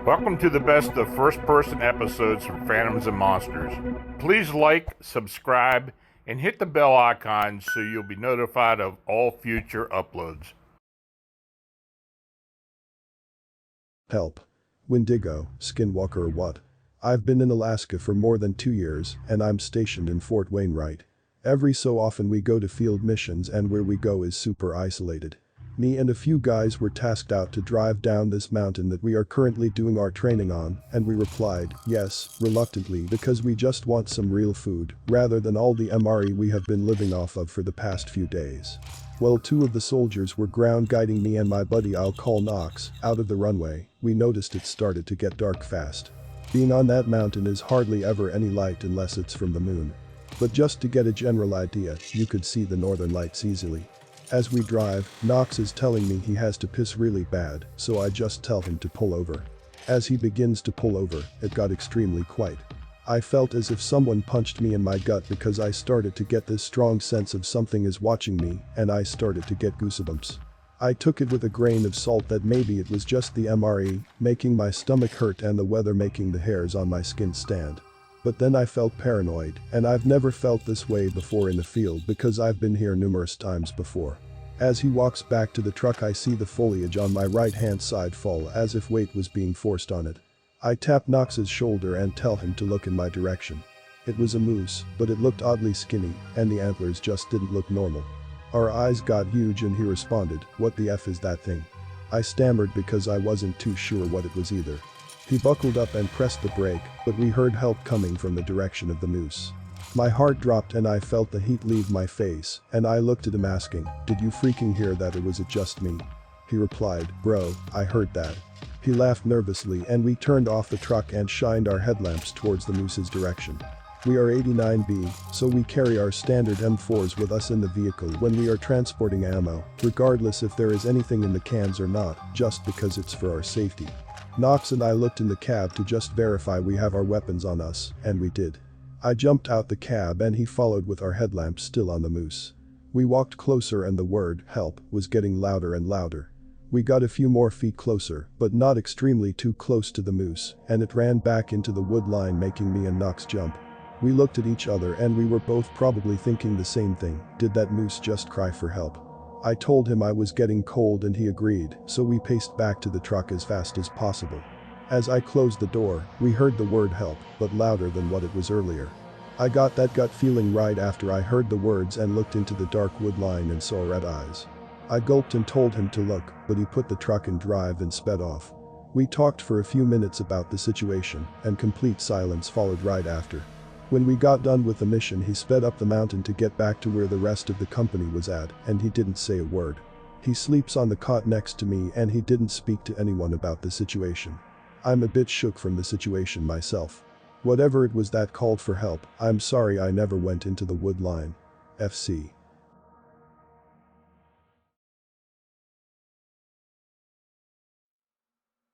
Welcome to the best of first-person episodes from Phantoms and Monsters. Please like, subscribe, and hit the bell icon so you'll be notified of all future uploads. Help. Wendigo, Skinwalker or what? I've been in Alaska for more than 2 years, and I'm stationed in Fort Wainwright. Every so often we go to field missions and where we go is super isolated. Me and a few guys were tasked out to drive down this mountain that we are currently doing our training on, and we replied, yes, reluctantly because we just want some real food, rather than all the MRE we have been living off of for the past few days. Well, 2 of the soldiers were ground guiding me and my buddy I'll call Knox, out of the runway. We noticed it started to get dark fast. Being on that mountain is hardly ever any light unless it's from the moon. But just to get a general idea, you could see the northern lights easily. As we drive, Knox is telling me he has to piss really bad, so I just tell him to pull over. As he begins to pull over, it got extremely quiet. I felt as if someone punched me in my gut because I started to get this strong sense of something is watching me, and I started to get goosebumps. I took it with a grain of salt that maybe it was just the MRE, making my stomach hurt and the weather making the hairs on my skin stand. But then I felt paranoid, and I've never felt this way before in the field because I've been here numerous times before. As he walks back to the truck, I see the foliage on my right-hand side fall as if weight was being forced on it. I tap Knox's shoulder and tell him to look in my direction. It was a moose, but it looked oddly skinny, and the antlers just didn't look normal. Our eyes got huge and he responded, "What the F is that thing?" I stammered because I wasn't too sure what it was either. He buckled up and pressed the brake, but we heard help coming from the direction of the moose. My heart dropped and I felt the heat leave my face, and I looked at him asking, "Did you freaking hear that, or was it just me?" He replied, "Bro, I heard that." He laughed nervously and we turned off the truck and shined our headlamps towards the moose's direction. We are 89B, so we carry our standard M4s with us in the vehicle when we are transporting ammo, regardless if there is anything in the cans or not, just because it's for our safety. Knox and I looked in the cab to just verify we have our weapons on us, and we did. I jumped out the cab and he followed with our headlamps still on the moose. We walked closer and the word, "help," was getting louder and louder. We got a few more feet closer, but not extremely too close to the moose, and it ran back into the wood line, making me and Knox jump. We looked at each other and we were both probably thinking the same thing. Did that moose just cry for help? I told him I was getting cold and he agreed, so we paced back to the truck as fast as possible. As I closed the door, we heard the word help, but louder than what it was earlier. I got that gut feeling right after I heard the words and looked into the dark wood line and saw red eyes. I gulped and told him to look, but he put the truck in drive and sped off. We talked for a few minutes about the situation, and complete silence followed right after. When we got done with the mission, he sped up the mountain to get back to where the rest of the company was at, and he didn't say a word. He sleeps on the cot next to me and he didn't speak to anyone about the situation. I'm a bit shook from the situation myself. Whatever it was that called for help, I'm sorry I never went into the wood line. FC.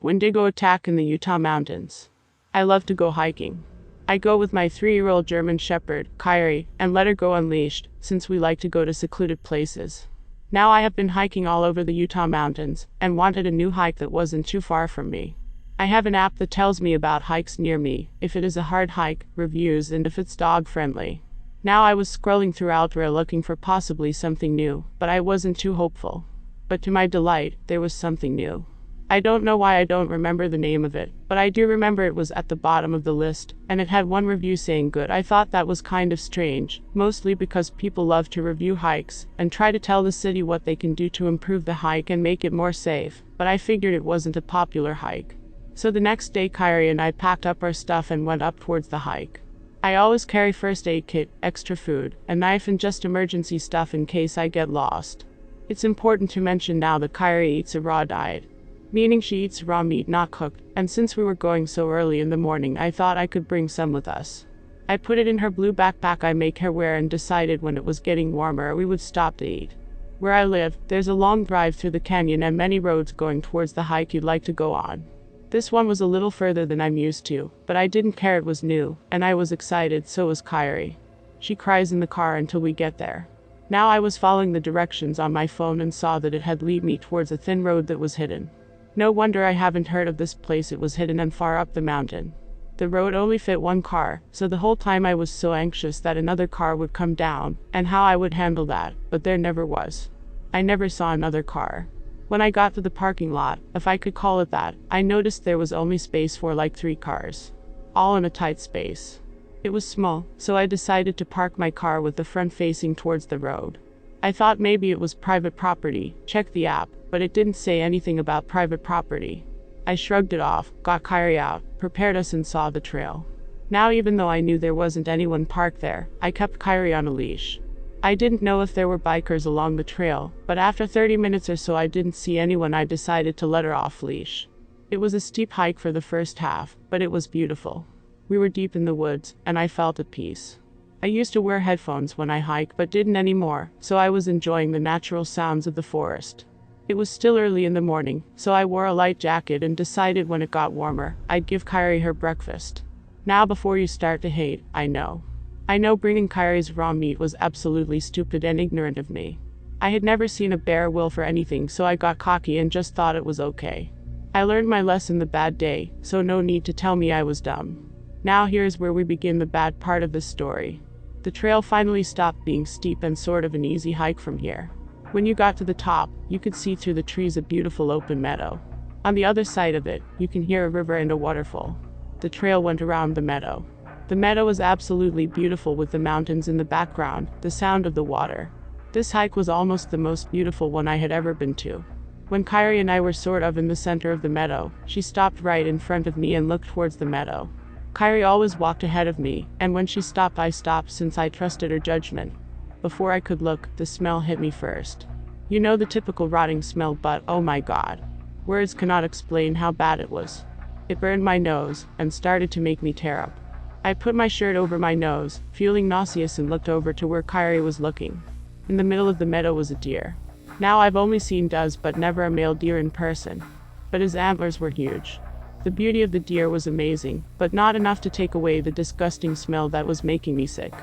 Wendigo attack in the Utah mountains. I love to go hiking. I go with my 3-year-old German Shepherd, Kyrie, and let her go unleashed, since we like to go to secluded places. Now I have been hiking all over the Utah mountains, and wanted a new hike that wasn't too far from me. I have an app that tells me about hikes near me, if it is a hard hike, reviews, and if it's dog friendly. Now I was scrolling through Altra looking for possibly something new, but I wasn't too hopeful. But to my delight, there was something new. I don't know why I don't remember the name of it, but I do remember it was at the bottom of the list, and it had one review saying good. I thought that was kind of strange, mostly because people love to review hikes, and try to tell the city what they can do to improve the hike and make it more safe, but I figured it wasn't a popular hike. So the next day Kyrie and I packed up our stuff and went up towards the hike. I always carry first aid kit, extra food, a knife and just emergency stuff in case I get lost. It's important to mention now that Kyrie eats a raw diet, meaning she eats raw meat not cooked, and since we were going so early in the morning I thought I could bring some with us. I put it in her blue backpack I make her wear and decided when it was getting warmer we would stop to eat. Where I live, there's a long drive through the canyon and many roads going towards the hike you'd like to go on. This one was a little further than I'm used to, but I didn't care, it was new, and I was excited, so was Kyrie. She cries in the car until we get there. Now I was following the directions on my phone and saw that it had led me towards a thin road that was hidden. No wonder I haven't heard of this place. It was hidden and far up the mountain. The road only fit one car, so the whole time I was so anxious that another car would come down, and how I would handle that, but there never was. I never saw another car. When I got to the parking lot, if I could call it that, I noticed there was only space for like 3 cars. All in a tight space. It was small, so I decided to park my car with the front facing towards the road. I thought maybe it was private property, checked the app, but it didn't say anything about private property. I shrugged it off, got Kyrie out, prepared us and saw the trail. Now even though I knew there wasn't anyone parked there, I kept Kyrie on a leash. I didn't know if there were bikers along the trail, but after 30 minutes or so I didn't see anyone. I decided to let her off leash. It was a steep hike for the first half, but it was beautiful. We were deep in the woods, and I felt at peace. I used to wear headphones when I hike but didn't anymore, so I was enjoying the natural sounds of the forest. It was still early in the morning, so I wore a light jacket and decided when it got warmer, I'd give Kyrie her breakfast. Now before you start to hate, I know bringing Kyrie's raw meat was absolutely stupid and ignorant of me. I had never seen a bear will for anything, so I got cocky and just thought it was okay. I learned my lesson the bad day, so no need to tell me I was dumb. Now here's where we begin the bad part of the story. The trail finally stopped being steep and sort of an easy hike from here. When you got to the top, you could see through the trees a beautiful open meadow. On the other side of it, you can hear a river and a waterfall. The trail went around the meadow. The meadow was absolutely beautiful with the mountains in the background, the sound of the water. This hike was almost the most beautiful one I had ever been to. When Kyrie and I were sort of in the center of the meadow, she stopped right in front of me and looked towards the meadow. Kyrie always walked ahead of me, and when she stopped I stopped since I trusted her judgment. Before I could look, the smell hit me first. You know, the typical rotting smell, but oh my god. Words cannot explain how bad it was. It burned my nose, and started to make me tear up. I put my shirt over my nose, feeling nauseous, and looked over to where Kyrie was looking. In the middle of the meadow was a deer. Now I've only seen does but never a male deer in person. But his antlers were huge. The beauty of the deer was amazing, but not enough to take away the disgusting smell that was making me sick.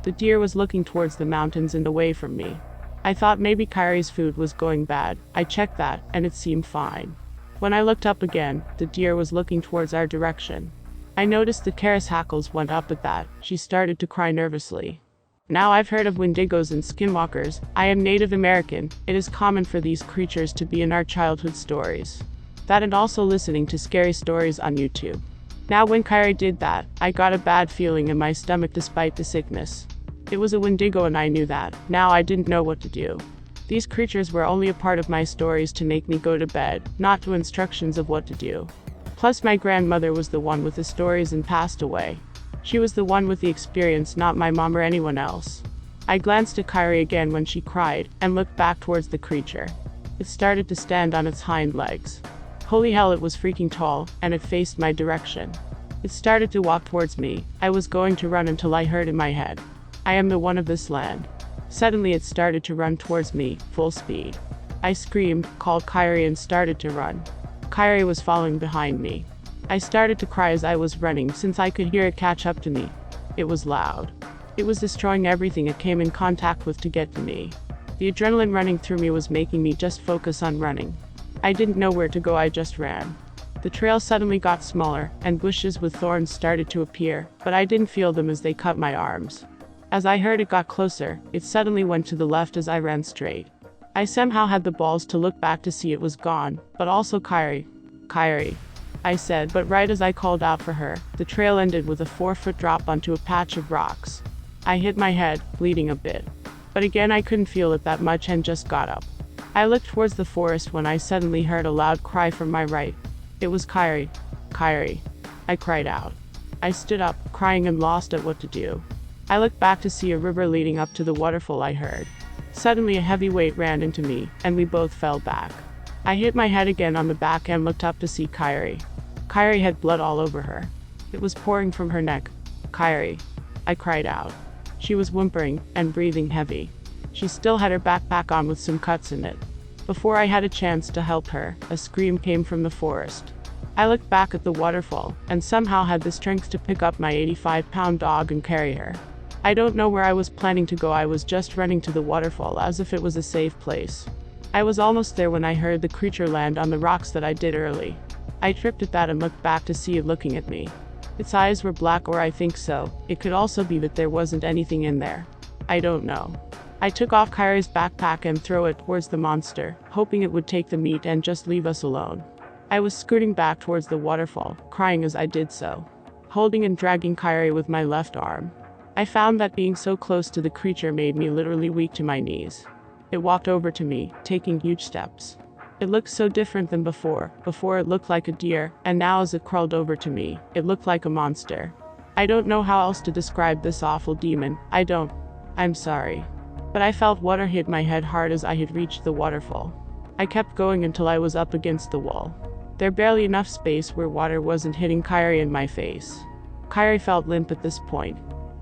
The deer was looking towards the mountains and away from me. I thought maybe Kyrie's food was going bad. I checked that, and it seemed fine. When I looked up again, the deer was looking towards our direction. I noticed that Kara's hackles went up at that. She started to cry nervously. Now I've heard of Wendigos and Skinwalkers. I am Native American. It is common for these creatures to be in our childhood stories. That and also listening to scary stories on YouTube. Now when Kyrie did that, I got a bad feeling in my stomach despite the sickness. It was a Wendigo and I knew that. Now I didn't know what to do. These creatures were only a part of my stories to make me go to bed, not to instructions of what to do. Plus my grandmother was the one with the stories and passed away. She was the one with the experience, not my mom or anyone else. I glanced at Kyrie again when she cried, and looked back towards the creature. It started to stand on its hind legs. Holy hell, it was freaking tall, and it faced my direction. It started to walk towards me. I was going to run until I heard in my head, I am the one of this land. Suddenly it started to run towards me, full speed. I screamed, called Kyrie and started to run. Kyrie was following behind me. I started to cry as I was running since I could hear it catch up to me. It was loud. It was destroying everything it came in contact with to get to me. The adrenaline running through me was making me just focus on running. I didn't know where to go, I just ran. The trail suddenly got smaller, and bushes with thorns started to appear, but I didn't feel them as they cut my arms. As I heard it got closer, it suddenly went to the left as I ran straight. I somehow had the balls to look back to see it was gone, but also Kyrie. Kyrie, I said, but right as I called out for her, the trail ended with a 4-foot drop onto a patch of rocks. I hit my head, bleeding a bit. But again I couldn't feel it that much and just got up. I looked towards the forest when I suddenly heard a loud cry from my right. It was Kyrie. Kyrie. I cried out. I stood up, crying and lost at what to do. I looked back to see a river leading up to the waterfall I heard. Suddenly a heavy weight ran into me, and we both fell back. I hit my head again on the back and looked up to see Kyrie. Kyrie had blood all over her. It was pouring from her neck. Kyrie. I cried out. She was whimpering, and breathing heavy. She still had her backpack on with some cuts in it. Before I had a chance to help her, a scream came from the forest. I looked back at the waterfall, and somehow had the strength to pick up my 85-pound dog and carry her. I don't know where I was planning to go, I was just running to the waterfall as if it was a safe place. I was almost there when I heard the creature land on the rocks that I did early. I tripped at that and looked back to see it looking at me. Its eyes were black, or I think so. It could also be that there wasn't anything in there. I don't know. I took off Kyrie's backpack and threw it towards the monster, hoping it would take the meat and just leave us alone. I was scooting back towards the waterfall, crying as I did so, holding and dragging Kyrie with my left arm. I found that being so close to the creature made me literally weak to my knees. It walked over to me, taking huge steps. It looked so different than before. Before it looked like a deer, and now as it crawled over to me, it looked like a monster. I don't know how else to describe this awful demon. I'm sorry. But I felt water hit my head hard as I had reached the waterfall. I kept going until I was up against the wall. There barely enough space where water wasn't hitting Kyrie in my face. Kyrie felt limp at this point.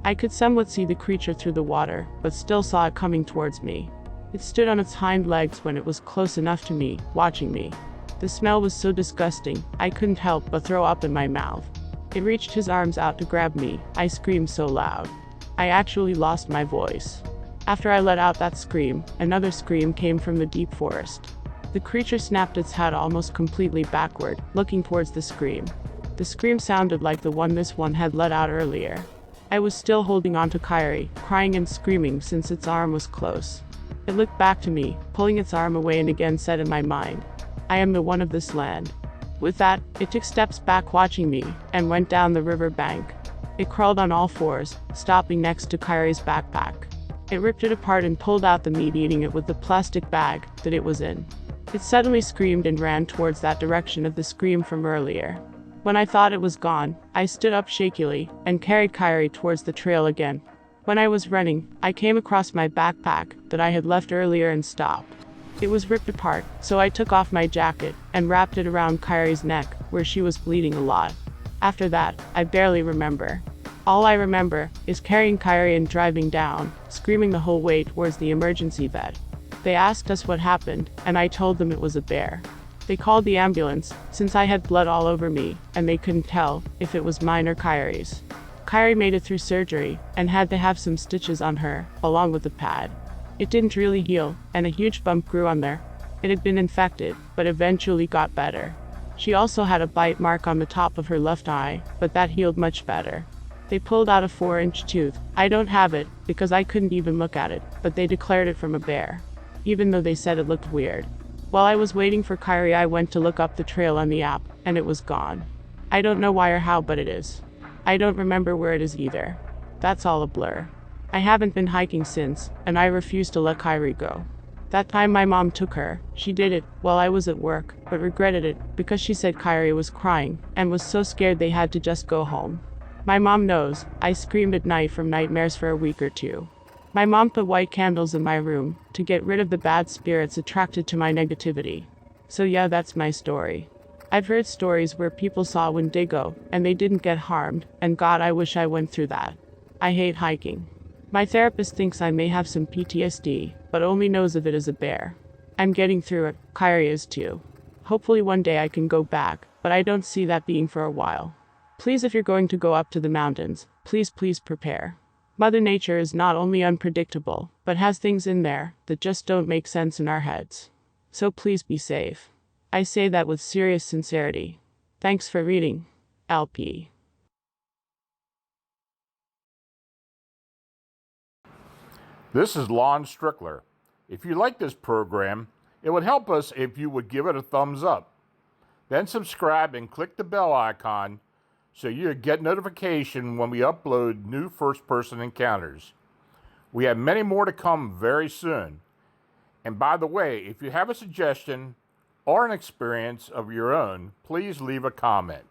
I could somewhat see the creature through the water, but still saw it coming towards me. It stood on its hind legs when it was close enough to me, watching me. The smell was so disgusting, I couldn't help but throw up in my mouth. It reached his arms out to grab me. I screamed so loud. I actually lost my voice. After I let out that scream, another scream came from the deep forest. The creature snapped its head almost completely backward, looking towards the scream. The scream sounded like the one this one had let out earlier. I was still holding on to Kyrie, crying and screaming since its arm was close. It looked back to me, pulling its arm away, and again said in my mind, "I am the one of this land." With that, it took steps back, watching me, and went down the river bank. It crawled on all fours, stopping next to Kyrie's backpack. It ripped it apart and pulled out the meat, eating it with the plastic bag that it was in. It suddenly screamed and ran towards that direction of the scream from earlier. When I thought it was gone, I stood up shakily and carried Kyrie towards the trail again. When I was running, I came across my backpack that I had left earlier and stopped. It was ripped apart, so I took off my jacket and wrapped it around Kyrie's neck, where she was bleeding a lot. After that, I barely remember. All I remember is carrying Kyrie and driving down, screaming the whole way towards the emergency vet. They asked us what happened, and I told them it was a bear. They called the ambulance, since I had blood all over me, and they couldn't tell if it was mine or Kyrie's. Kyrie made it through surgery, and had to have some stitches on her, along with the pad. It didn't really heal, and a huge bump grew on there. It had been infected, but eventually got better. She also had a bite mark on the top of her left eye, but that healed much better. They pulled out a 4-inch tooth. I don't have it, because I couldn't even look at it, but they declared it from a bear, even though they said it looked weird. While I was waiting for Kyrie, I went to look up the trail on the app, and it was gone. I don't know why or how, but it is. I don't remember where it is either. That's all a blur. I haven't been hiking since, and I refuse to let Kyrie go. That time my mom took her, she did it while I was at work, but regretted it because she said Kyrie was crying and was so scared they had to just go home. My mom knows. I screamed at night from nightmares for a week or two. My mom put white candles in my room to get rid of the bad spirits attracted to my negativity. So yeah, that's my story. I've heard stories where people saw Wendigo and they didn't get harmed, and God, I wish I went through that. I hate hiking. My therapist thinks I may have some PTSD, but only knows of it as a bear. I'm getting through it. Kyrie is too. Hopefully one day I can go back, but I don't see that being for a while. Please, if you're going to go up to the mountains, please prepare. Mother Nature is not only unpredictable, but has things in there that just don't make sense in our heads. So please be safe. I say that with serious sincerity. Thanks for reading. LP. This is Lon Strickler. If you like this program, it would help us if you would give it a thumbs up. Then subscribe and click the bell icon so you get notification when we upload new first-person encounters. We have many more to come very soon. And by the way, if you have a suggestion or an experience of your own, please leave a comment.